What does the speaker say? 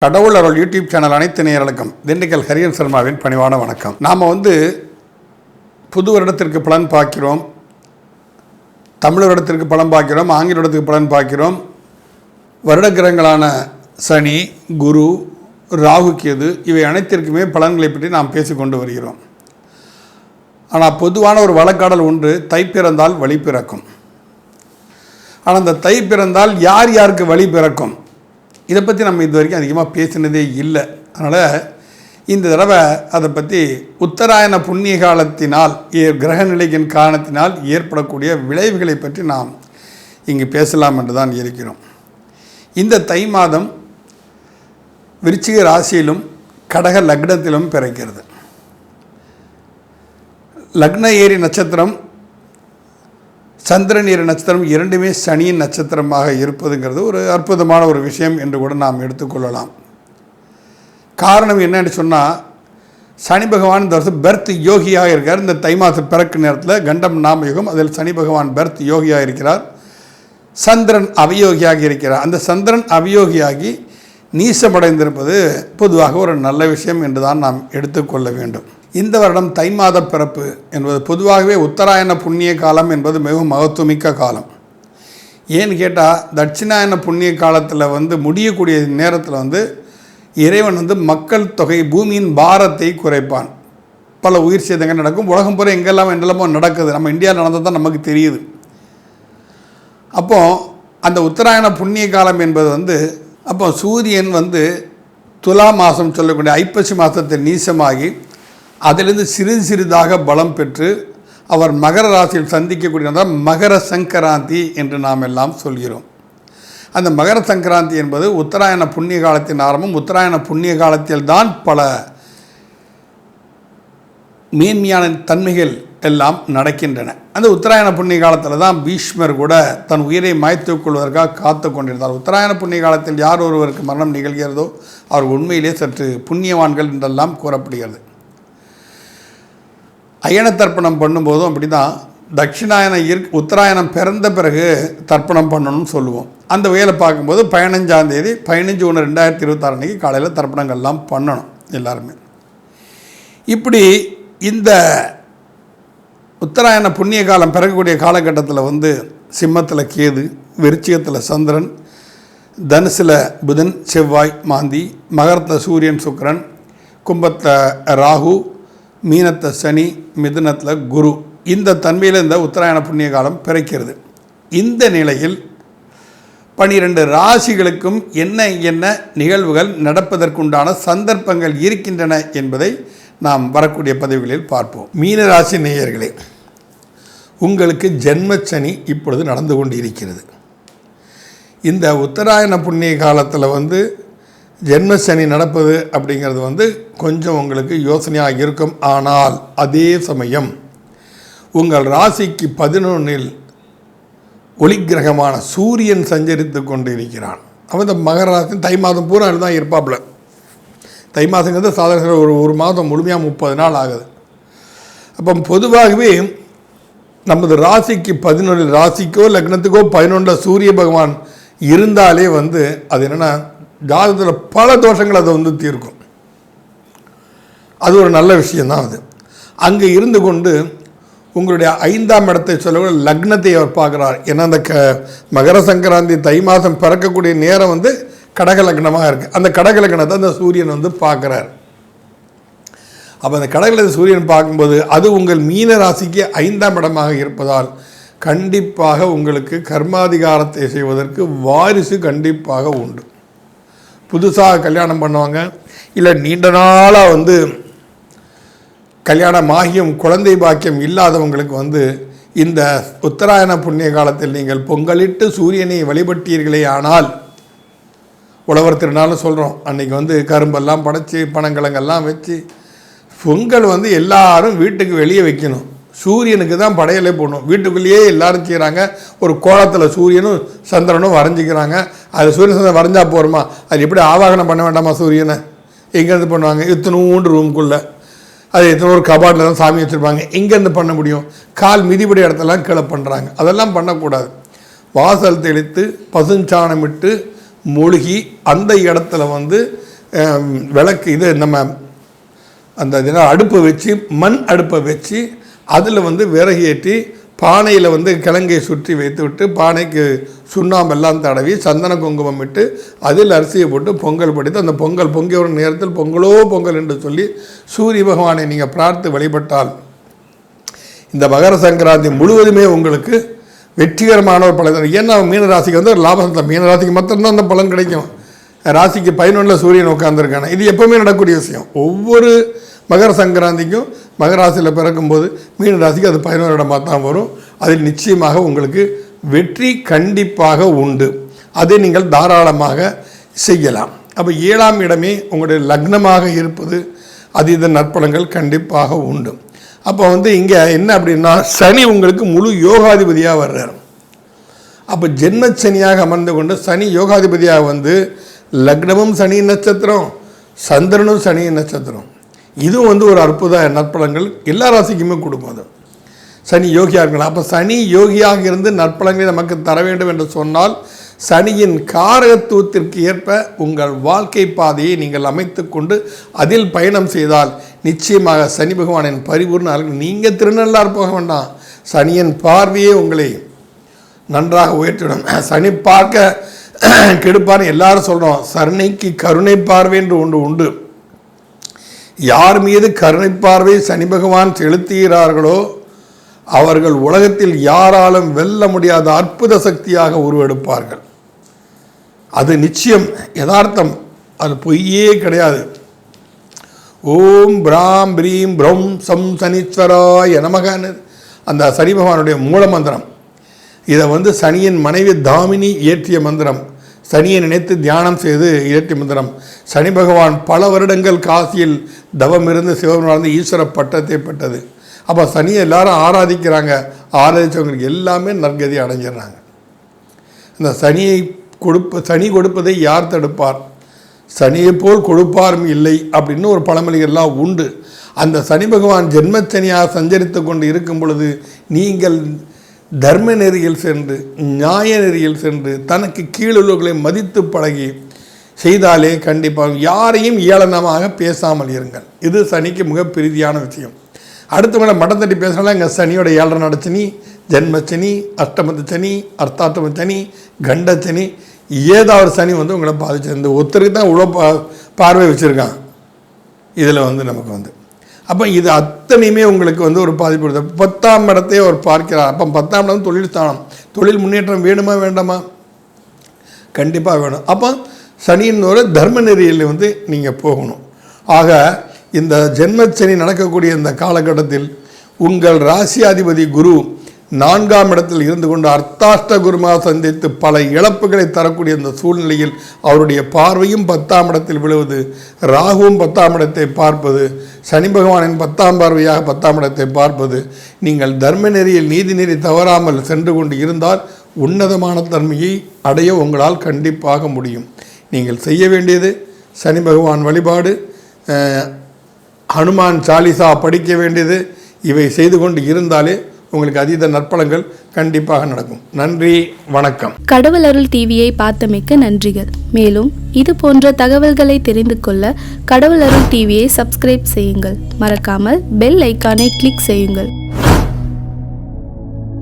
கடவுள் அருள் YouTube channel அனைத்து நேயர்களுக்கும் திண்டுக்கல் ஹரியன் சர்மாவின் பணிவான வணக்கம். நாம் புது வருடத்திற்கு பலன் பார்க்கிறோம், தமிழ் வருடத்திற்கு பலன் பார்க்கிறோம், ஆங்கில வருடத்திற்கு பலன் பார்க்கிறோம். வருட கிரகங்களான சனி, குரு, ராகு, கேது இவை அனைத்திற்குமே பலன்களை பற்றி நாம் பேசிக்கொண்டு வருகிறோம். ஆனால் பொதுவான ஒரு வழக்காடல் ஒன்று, தை பிறந்தால் வழி பிறக்கும். ஆனால் அந்த தை பிறந்தால் யார் யாருக்கு வழி பிறக்கும், இதை பற்றி நம்ம இது வரைக்கும் அதிகமாக பேசினதே இல்லை. அதனால் இந்த தடவை அதை பற்றி உத்தராயண புண்ணிய காலத்தினால் கிரக நிலையின் காரணத்தினால் ஏற்படக்கூடிய விளைவுகளை பற்றி நாம் இங்கு பேசலாம் என்று தான் இருக்கிறோம். இந்த தை மாதம் விருச்சிக ராசியிலும் கடக லக்னத்திலும் பிறக்கிறது. லக்ன ஏரி நட்சத்திரம், சந்திரன் ஏரி நட்சத்திரம் இரண்டுமே சனியின் நட்சத்திரமாக இருப்பதுங்கிறது ஒரு அற்புதமான ஒரு விஷயம் என்று கூட நாம் எடுத்துக்கொள்ளலாம். காரணம் என்னன்னு சொன்னால், சனி பகவான் இந்த வருஷம் பெர்த் யோகியாக இருக்கார். இந்த தை மாதம் பிறக்க நேரத்தில் கண்டம் நாம யுகம், அதில் சனி பகவான் பெர்த் யோகியாக இருக்கிறார். சந்திரன் அவயோகியாக இருக்கிறார். அந்த சந்திரன் அவயோகியாகி நீசமடைந்திருப்பது பொதுவாக ஒரு நல்ல விஷயம் என்று தான் நாம் எடுத்துக்கொள்ள வேண்டும். இந்த வருடம் தை மாத பிறப்பு என்பது பொதுவாகவே உத்தராயண புண்ணிய காலம் என்பது மிகவும் மகத்துவமிக்க காலம். ஏன்னு கேட்டால், தட்சிணாயன புண்ணிய காலத்தில் முடியக்கூடிய நேரத்தில் இறைவன் மக்கள் தொகை, பூமியின் பாரத்தை குறைப்பான். பல உயிர் சேதங்கள் நடக்கும். உலகம் பூரா எங்கெல்லாம் என்னெல்லாமோ நடக்குது. நம்ம இந்தியாவில் நடந்தது தான் நமக்கு தெரியுது. அப்போது அந்த உத்தராயண புண்ணிய காலம் என்பது அப்போ சூரியன் துலா மாதம் சொல்லக்கூடிய ஐப்பசி மாதத்தில் நீசமாகி அதிலிருந்து சிறிது சிறிதாக பலம் பெற்று அவர் மகர ராசியில் சந்திக்கக்கூடியதான் மகர சங்கராந்தி என்று நாம் எல்லாம் சொல்கிறோம். அந்த மகர சங்கராந்தி என்பது உத்தராயண புண்ணிய காலத்தின் ஆரம்பம். உத்தராயண புண்ணிய காலத்தில் தான் பல மேன்மையான தன்மைகள் எல்லாம் நடக்கின்றன. அந்த உத்தராயண புண்ணிய காலத்தில் தான் பீஷ்மர் கூட தன் உயிரை மாய்த்துக் கொள்வதற்காக காத்து கொண்டிருந்தார். உத்தராயண புண்ணிய காலத்தில் யார் ஒருவருக்கு மரணம் நிகழ்கிறதோ அவர் உண்மையிலே சற்று புண்ணியவான்கள் என்றெல்லாம் கூறப்படுகிறது. அயன தர்ப்பணம் பண்ணும்போதும் அப்படி தான். தட்சிணாயன உத்தராயணம் பிறந்த பிறகு தர்ப்பணம் பண்ணணும்னு சொல்லுவோம். அந்த வகையில் பார்க்கும்போது 15ஆம் தேதி 15/1/2026 அன்றைக்கி காலையில் தர்ப்பணங்கள்லாம் பண்ணணும் எல்லாருமே. இப்படி இந்த உத்தராயண புண்ணிய காலம் பிறக்கக்கூடிய காலகட்டத்தில் சிம்மத்தில் கேது, விருச்சிகத்தில் சந்திரன், தனுசில் புதன், செவ்வாய், மாந்தி, மகரத்தில் சூரியன், சுக்கிரன், கும்பத்தில் ராகு, மீனத்தை சனி, மிதுனத்தில் குரு, இந்த தன்மையில் இந்த உத்தராயண புண்ணிய காலம் பிறக்கிறது. இந்த நிலையில் 12 ராசிகளுக்கும் என்ன என்ன நிகழ்வுகள் நடப்பதற்குண்டான சந்தர்ப்பங்கள் இருக்கின்றன என்பதை நாம் வரக்கூடிய பதிவுகளில் பார்ப்போம். மீன ராசி நேயர்களே, உங்களுக்கு ஜென்மச்சனி இப்பொழுது நடந்து கொண்டு இருக்கிறது. இந்த உத்தராயண புண்ணிய காலத்தில் ஜென்மசனி நடப்பது அப்படிங்கிறது கொஞ்சம் உங்களுக்கு யோசனையாக இருக்கும். ஆனால் அதே சமயம் உங்கள் ராசிக்கு 11இல் ஒளிக்கிரகமான சூரியன் சஞ்சரித்து கொண்டு இருக்கிறான். அவன் இந்த மகர ராசி தை மாதம் பூரா தான் இருப்பாப்புல. தை மாதங்கிறது சாதாரண ஒரு மாதம் முழுமையாக 30 நாள் ஆகுது. அப்போ பொதுவாகவே நமது ராசிக்கு 11இல், ராசிக்கோ லக்னத்துக்கோ 11 சூரிய பகவான் இருந்தாலே அது என்னென்னா ஜாதகத்தில் பல தோஷங்கள் அதை தீர்க்கும். அது ஒரு நல்ல விஷயந்தான். அது அங்கே இருந்து கொண்டு உங்களுடைய 5ஆம் இடத்தை சொல்லக்கூடிய லக்னத்தை அவர் பார்க்குறார். ஏன்னா அந்த மகர சங்கராந்தி தை மாதம் பிறக்கக்கூடிய நேரம் கடக லக்னமாக இருக்குது. அந்த கடக லக்னத்தை அந்த சூரியன் பார்க்குறார். அப்போ அந்த கடகலத்தை சூரியன் பார்க்கும்போது அது உங்கள் மீன ராசிக்கு 5ஆம் இடமாக இருப்பதால் கண்டிப்பாக உங்களுக்கு கர்மாதிகாரத்தை செய்வதற்கு வாரிசு கண்டிப்பாக உண்டு. புதுசாக கல்யாணம் பண்ணுவாங்க, இல்லை நீண்ட நாளாக கல்யாணம் ஆகியும் குழந்தை பாக்கியம் இல்லாதவங்களுக்கு இந்த உத்தராயண புண்ணிய காலத்தில் நீங்கள் பொங்கலிட்டு சூரியனை வழிபட்டீர்களே ஆனால், உழவர் திருநாள்னு சொல்கிறோம், அன்றைக்கி கரும்பெல்லாம் படைச்சி பனங்கிழங்கெல்லாம் வச்சு பொங்கல் எல்லாரும் வீட்டுக்கு வெளியே வைக்கணும். சூரியனுக்கு தான் படையலே போடணும். வீட்டுக்குள்ளேயே எல்லாரும் செய்கிறாங்க. ஒரு கோலத்தில் சூரியனும் சந்திரனும் வரைஞ்சிக்கிறாங்க. அது சூரியன் சந்திரன் வரைஞ்சா போகிறோமா? அது எப்படி ஆவாகனம் பண்ண வேண்டாமா சூரியனை? எங்கேருந்து பண்ணுவாங்க? இத்தனூண்டு ரூமுக்குள்ளே அது எத்தனை ஒரு கபாட்டில் தான் சாமி வச்சுருப்பாங்க. எங்கேருந்து பண்ண முடியும்? கால் மிதிப்படி இடத்தெல்லாம் கீழே பண்ணுறாங்க. அதெல்லாம் பண்ணக்கூடாது. வாசல் தெளித்து பசுஞ்சாணமிட்டு மூழ்கி அந்த இடத்துல விளக்கு இது நம்ம அந்த அடுப்பை வச்சு மண் அடுப்பை வச்சு அதில் வந்து விறகு ஏற்றி பானையில் வந்து கிழங்கை சுற்றி வைத்து விட்டு பானைக்கு சுண்ணாம்பெல்லாம் தடவி சந்தன குங்குமம் விட்டு அதில் அரிசியை போட்டு பொங்கல் படித்து அந்த பொங்கல் பொங்கி வரும் நேரத்தில் பொங்கலோ பொங்கல் என்று சொல்லி சூரிய பகவானை நீங்கள் பிரார்த்து வழிபட்டால் இந்த மகர சங்கராந்தி முழுவதுமே உங்களுக்கு வெற்றிகரமான ஒரு பலன். ஏன்னா மீன ராசிக்கு வந்து ஒரு லாபம் தான், மீன ராசிக்கு மாத்திரம்தான் அந்த பலன் கிடைக்கும். ராசிக்கு 11 சூரியன் உட்காந்துருக்காங்க. இது எப்போவுமே நடக்கக்கூடிய விஷயம். ஒவ்வொரு மகர சங்கராந்திக்கும் மகராசியில் பிறக்கும்போது மீன ராசிக்கு அது 11 இடமாக தான் வரும். அதில் நிச்சயமாக உங்களுக்கு வெற்றி கண்டிப்பாக உண்டு. அதை நீங்கள் தாராளமாக செய்யலாம். அப்போ 7ஆம் இடமே உங்களுடைய லக்னமாக இருப்பது அதீத நற்பலங்கள் கண்டிப்பாக உண்டு. அப்போ வந்து இங்கே என்ன அப்படின்னா சனி உங்களுக்கு முழு யோகாதிபதியாக வர்றார். அப்போ ஜென்மச்சனியாக அமர்ந்து கொண்டு சனி யோகாதிபதியாக வந்து லக்னமும் சனி நட்சத்திரம், சந்திரனும் சனி நட்சத்திரம். இதுவும் வந்து ஒரு அற்புத நற்பலங்கள் எல்லா ராசிக்குமே கொடுக்கும். அது சனி யோகியாக இருக்கலாம். அப்போ சனி யோகியாக இருந்து நற்பலங்களை நமக்கு தர வேண்டும் என்று சொன்னால் சனியின் காரகத்துவத்திற்கு ஏற்ப உங்கள் வாழ்க்கை பாதையை நீங்கள் அமைத்து கொண்டு அதில் பயணம் செய்தால் நிச்சயமாக சனி பகவானின் பரிபூர்ண நீங்கள் திருநள்ளார் போக வேண்டாம். சனியின் பார்வையே உங்களை நன்றாக உயர்த்திவிடும். சனி பார்க்க கெடுப்பான்னு எல்லாரும் சொல்கிறோம். சனிக்கு கருணை பார்வை என்று ஒன்று உண்டு. யார் மீது கருணை பார்வை சனி பகவான் செலுத்துகிறார்களோ அவர்கள் உலகத்தில் யாராலும் வெல்ல முடியாத அற்புத சக்தியாக உருவெடுப்பார்கள். அது நிச்சயம், யதார்த்தம், அது பொய்யே கிடையாது. ஓம் பிராம் பிரீம் பிரம் சம் சனீஸ்வராய நமகன்னு அந்த சனி பகவானுடைய மூல மந்திரம். இதை வந்து சனியின் மனைவி தாமினி இயற்றிய மந்திரம். சனியை நினைத்து தியானம் செய்து இயற்றிய மந்திரம். சனி பகவான் பல வருடங்கள் காசியில் தவம் இருந்து சிவபெருமான் ஈஸ்வர பட்டத்தை பெற்றது. அப்போ சனியை எல்லாரும் ஆராதிக்கிறாங்க. ஆராதித்தவங்களுக்கு எல்லாமே நற்கதி அடைஞ்சிடுறாங்க. இந்த சனி கொடுப்பதை யார் தடுப்பார்? சனியை போல் கொடுப்பாரும் இல்லை அப்படின்னு ஒரு பழமொழிகள்லாம் உண்டு. அந்த சனி பகவான் ஜென்மச்சனியாக சஞ்சரித்து கொண்டு இருக்கும் பொழுது நீங்கள் தர்ம நெறியில் சென்று நியாய நெறியில் சென்று தனக்கு கீழுள்ளவர்களை மதித்து பழகி செய்தாலே கண்டிப்பாக யாரையும் ஏளனமாக பேசாமல் இருங்கள். இது சனிக்கு மிக பிரீதியான விஷயம். அடுத்தவங்களை மட்டம் தட்டி பேசினாலும் எங்கள் சனியோட 7 நடச்சனி, ஜென்மச்சனி, அஷ்டமத்து சனி, அர்த்தாஷ்டம சனி, கண்டச்சனி, ஏதாவது சனி வந்து உங்களை பாதிச்சு. இந்த ஒருத்தருக்கு தான் இவ்வளோ பார்வை வச்சுருக்கான். இதில் வந்து நமக்கு வந்து அப்போ இது அத்தனையுமே உங்களுக்கு வந்து ஒரு பாதிப்பு கொடுத்த 10ஆம் இடத்தையே அவர் பார்க்கிறார். அப்போ 10ஆம் இடம் தொழில் ஸ்தானம். தொழில் முன்னேற்றம் வேணுமா வேண்டாமா? கண்டிப்பாக வேணும். அப்போ சனியின் ஒரு தர்ம நெறியில் வந்து நீங்கள் போகணும். ஆக இந்த ஜென்மச்சனி நடக்கக்கூடிய இந்த காலகட்டத்தில் உங்கள் ராசியாதிபதி குரு 4ஆம் இடத்தில் இருந்து கொண்டு அர்த்தாஷ்ட குருமாக சந்தித்து பல இழப்புகளை தரக்கூடிய இந்த சூழ்நிலையில் அவருடைய பார்வையும் 10ஆம் இடத்தில் விழுவது, ராகுவும் 10ஆம் இடத்தை பார்ப்பது, சனி பகவானின் 10ஆம் பார்வையாக 10ஆம் இடத்தை பார்ப்பது, நீங்கள் தர்ம நெறியில் நீதி நெறி தவறாமல் சென்று கொண்டு இருந்தால் உன்னதமான தன்மையை அடைய உங்களால் கண்டிப்பாக முடியும். நீங்கள் செய்ய வேண்டியது சனி பகவான் வழிபாடு, ஹனுமான் சாலிசா படிக்க வேண்டியது, இவை செய்து கொண்டு இருந்தாலே உங்களுக்கு அதீத நற்பலங்கள் கண்டிப்பாக நடக்கும். நன்றி, வணக்கம். கடவுள் அருள் டிவியை பார்த்தமைக்கு நன்றிகள். மேலும் இது போன்ற தகவல்களை தெரிந்து கொள்ள கடவுள் அருள் டிவியை சப்ஸ்கிரைப் செய்யுங்கள். மறக்காமல் பெல் ஐக்கானை கிளிக் செய்யுங்கள்.